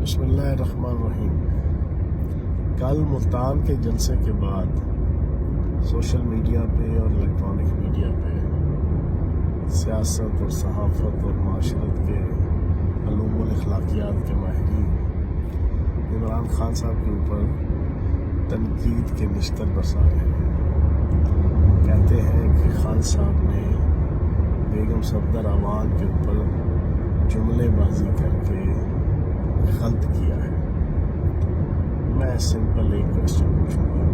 بسم اللہ الرحمن الرحیم۔ کل ملتان کے جلسے کے بعد سوشل میڈیا پہ اور الیکٹرانک میڈیا پہ سیاست اور صحافت اور معاشرت کے علوم الاخلاقیات کے ماہرین عمران خان صاحب کے اوپر تنقید کے نشتر برسا رہے ہیں۔ کہتے ہیں کہ خان صاحب نے بیگم صفدر امان کے اوپر جملے بازی کر کے غلط کیا ہے۔ میں سمپل ایک کوشچن پوچھوں گا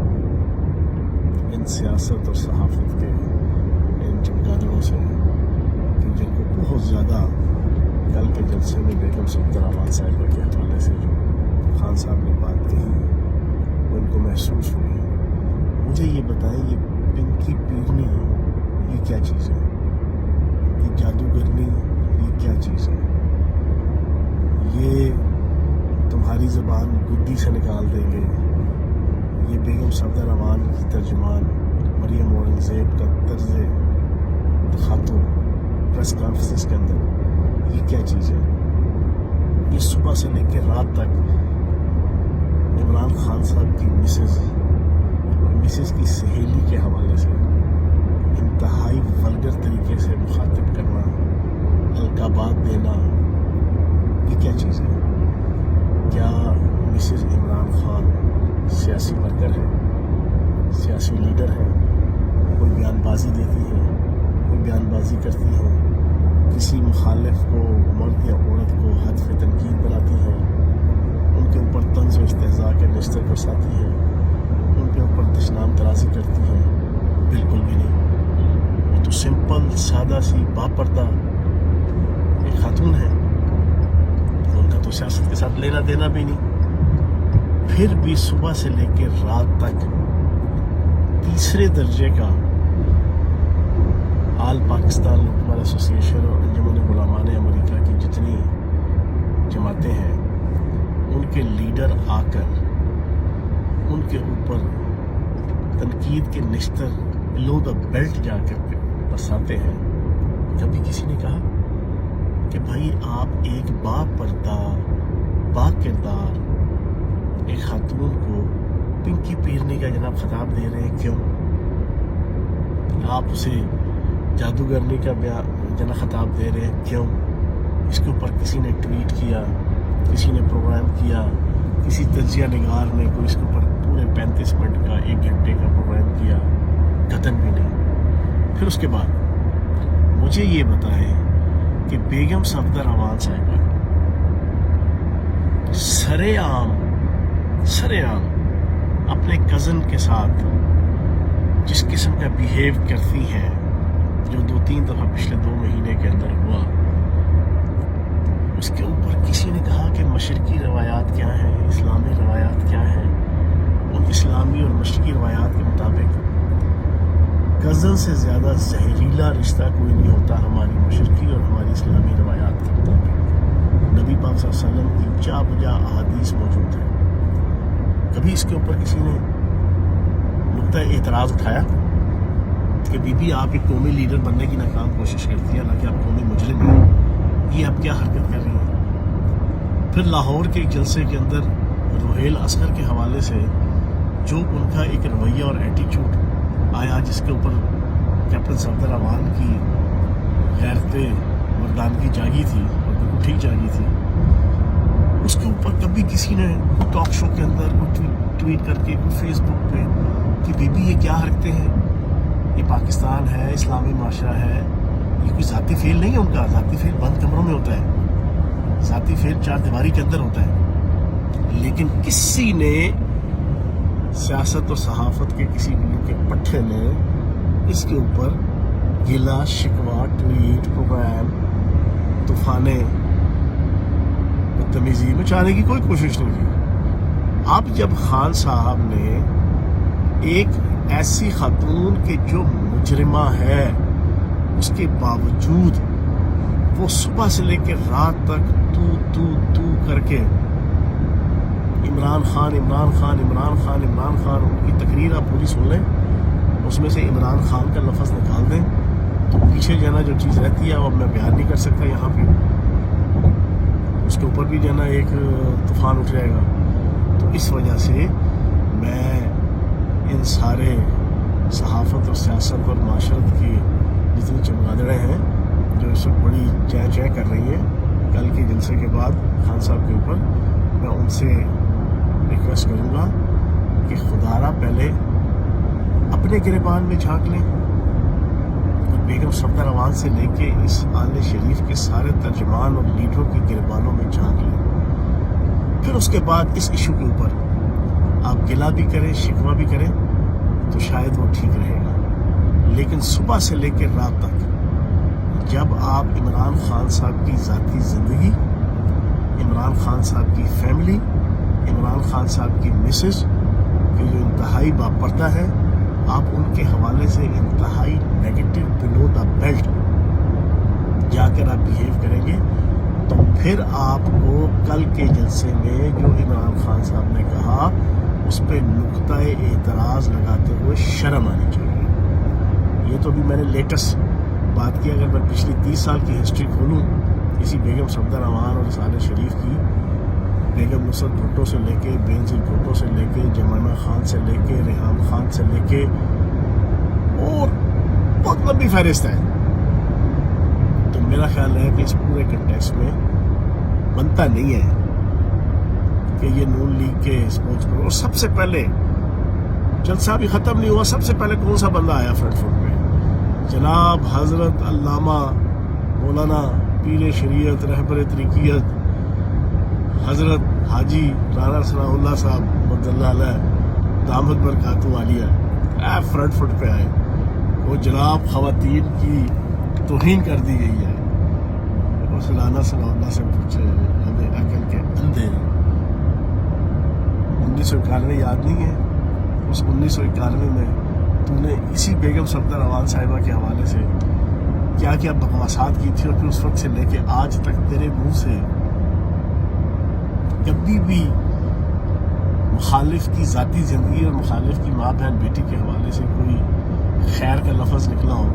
ان سیاست اور صحافت کے ان چمگادڑوں سے کہ جن کو بہت زیادہ کل کے جلسے میں بیگم صفدر امان صاحبہ کے حوالے سے جو خان صاحب نے بات کہی وہ ان کو محسوس ہوئی۔ مجھے یہ بتائیں، یہ پنکی پیرنی یہ کیا چیز ہے؟ یہ جادوگرنی یہ کیا چیز ہے؟ یہ تمہاری زبان گدی سے نکال دیں گے؟ یہ بیگم صفدر امان کی ترجمان مریم اورنگزیب کا طرز تخاطب پریس کانفرنس کے اندر یہ کیا چیز ہے؟ یہ صبح سے لے کے رات تک عمران خان صاحب کی مسز کی سہیلی کے حوالے سے انتہائی ولگر طریقے سے مخاطب کرنا، القابات دینا، یہ کیا چیز ہے؟ کیا مسز عمران خان سیاسی ورکر ہے، سیاسی لیڈر ہے؟ کوئی بیان بازی دیتی ہے، کوئی بیان بازی کرتی ہے، کسی مخالف کو مرد یا عورت کو ہدف تنقید بناتی ہے، ان کے اوپر طنز و استہزاء کے نشتر برساتی ہے، ان کے اوپر دشنام ترازی کرتی ہے؟ بالکل بھی نہیں۔ وہ تو سمپل سادہ سی باپردہ ایک خاتون ہے، ان کا تو سیاست کے ساتھ لینا دینا بھی نہیں، پھر بھی صبح سے لے کے رات تک تیسرے درجے کا آل پاکستان لوکمار ایسوسی ایشن اور انجمن غلامان امریکہ کی جتنی جماعتیں ہیں ان کے لیڈر آ کر ان کے اوپر تنقید کے نشتر بلو دا بیلٹ جا کر برساتے ہیں۔ کبھی کسی نے کہا کہ بھائی آپ ایک باپردہ با کردار ایک خاتون کو پنکی پیرنی کا جناب خطاب دے رہے ہیں، کیوں؟ آپ اسے جادوگرنی کا جناب خطاب دے رہے ہیں، کیوں؟ اس کے اوپر کسی نے ٹویٹ کیا، کسی نے پروگرام کیا، کسی تجزیہ نگار نے کوئی اس کے اوپر پورے 35 منٹ کا 1 گھنٹے کا پروگرام کیا؟ قطعاً بھی نہیں۔ پھر اس کے بعد مجھے یہ بتائیں کہ بیگم صفدر امان صاحبہ سرے عام اپنے کزن کے ساتھ جس قسم کا بیہیو کرتی ہیں، جو 2-3 دفعہ پچھلے 2 مہینے کے اندر ہوا، اس کے اوپر کسی نے کہا کہ مشرقی روایات کیا ہیں، اسلامی روایات کیا ہیں؟ ان اسلامی اور مشرقی روایات کے مطابق کزن سے زیادہ زہریلا رشتہ کوئی نہیں ہوتا ہماری مشرقی اور ہماری اسلامی روایات کے مطابق۔ نبی پاک صلی اللہ علیہ وسلم کی جا بجا احادیث موجود ہے۔ کبھی اس کے اوپر کسی نے نقطہ اعتراض اٹھایا کہ بی بی آپ ایک قومی لیڈر بننے کی ناکام کوشش کرتی ہے، حالانکہ آپ قومی مجرم ہیں، یہ آپ کیا حرکت کر رہی ہیں؟ پھر لاہور کے ایک جلسے کے اندر روہیل اصغر کے حوالے سے جو ان کا ایک رویہ اور ایٹیچیوڈ آیا، جس کے اوپر کیپٹن صفدر امان کی غیرت مردانگی جاگی تھی اور بالکل ٹھیک جاگی تھی، اس کے اوپر کبھی کسی نے کوئی ٹاک شو کے اندر کوئی ٹویٹ کر کے کوئی فیس بک پہ کہ بی بی یہ کیا حرکتیں ہیں، یہ پاکستان ہے، اسلامی معاشرہ ہے، یہ کوئی ذاتی فیل نہیں ہے ان کا۔ ذاتی فیل بند کمروں میں ہوتا ہے، ذاتی فیل 4 دیواری کے اندر ہوتا ہے، لیکن کسی نے سیاست اور صحافت کے کسی گلو کے پٹھے نے اس کے اوپر گلا شکوہ ٹویٹ پروگرام طوفانے بدتمیزی مچانے کی کوئی کوشش نہیں کی۔ اب جب خان صاحب نے ایک ایسی خاتون کے جو مجرمہ ہے اس کے باوجود وہ صبح سے لے کے رات تک تو کر کے عمران خان ان کی تقریر آپ پوری سن لیں، اس میں سے عمران خان کا لفظ نکال دیں تو پیچھے جو نا جو چیز رہتی ہے وہ میں بیان نہیں کر سکتا یہاں پہ۔ اس کے اوپر بھی جو ہے نا ایک طوفان اٹھ جائے گا. تو اس وجہ سے میں ان سارے صحافت اور سیاست اور معاشرت کی جتنی چمگادڑیں ہیں جو اس وقت بڑی چہ چہ کر رہی ہیں کل کے جلسے کے بعد خان صاحب کے اوپر، میں ان سے ریکویسٹ کروں گا کہ خدا را پہلے اپنے گریبان میں جھانک لیں، اور بیگم صفدر روان سے لے کے اس آل شریف کے سارے ترجمان اور لیڈروں کے گریبانوں میں جھانک لیں. پھر اس کے بعد اس ایشو کے اوپر آپ گلہ بھی کریں، شکوہ بھی کریں تو شاید وہ ٹھیک رہے گا. لیکن صبح سے لے کے رات تک جب آپ عمران خان صاحب کی ذاتی زندگی، عمران خان صاحب کی فیملی، عمران خان صاحب کی مسز کہ جو انتہائی باپردہ ہے، آپ ان کے حوالے سے انتہائی نیگیٹو بلو دا بیلٹ جا کر آپ بیہیو کریں گے تو پھر آپ کو کل کے جلسے میں جو عمران خان صاحب نے کہا اس پہ نقطۂ اعتراض لگاتے ہوئے شرم آنی چاہیے. یہ تو بھی میں نے لیٹسٹ بات کی. اگر میں پچھلی 30 سال کی ہسٹری کھولوں اسی بیگم صفدر روان اور سال شریف کی، بیگم نصرت بھٹو سے لے کے، بینظیر بھٹو سے لے کے، جمانہ خان سے لے کے، ریحام خان سے لے کے، اور بہت لمبی فہرست ہے. تو میرا خیال ہے کہ اس پورے کنٹیکسٹ میں بنتا نہیں ہے کہ یہ نون لیگ کے اسپوکس پر. اور سب سے پہلے جلسہ بھی ختم نہیں ہوا، سب سے پہلے کون سا بندہ آیا فرنٹ فٹ پہ؟ جناب حضرت علامہ مولانا پیر شریعت رہبر طریقیت حضرت حاجی رانا ثناء اللہ صاحب رضی اللہ علیہ دامت برکاتہ عالیہ فرنٹ فٹ پہ آئے. وہ جناب خواتین کی توہین کر دی گئی ہے. اس رانا ثناء اللہ سے پوچھے ہمیں عقل کے اندھے 1991 یاد نہیں ہے؟ اس 1991 میں تو نے اسی بیگم صفدر روان صاحبہ کے حوالے سے کیا کیا بکواسات کی تھی، اور پھر اس وقت سے لے کے آج تک تیرے منہ سے کبھی بھی مخالف کی ذاتی زندگی اور مخالف کی ماں بہن بیٹی کے حوالے سے کوئی خیر کا لفظ نکلا ہو،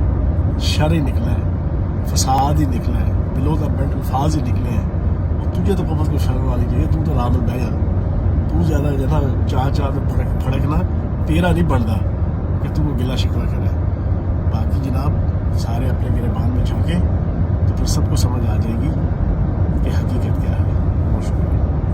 شر ہی نکلا ہے، فساد ہی نکلا ہے، بلو دا بیلٹ الفاظ ہی نکلے ہیں. اور تجھے تو قبض کو شرم آنی چاہیے. تو رام البیا تو زیادہ جنا چاہ پھڑکنا تیرا نہیں بنتا کہ تو وہ گلا شکوہ کرے. باقی جناب سارے اپنے گریبان میں جھانکیں تو پھر سب کو سمجھ آ جائے گی کہ حقیقت کیا ہے. بہت شکریہ.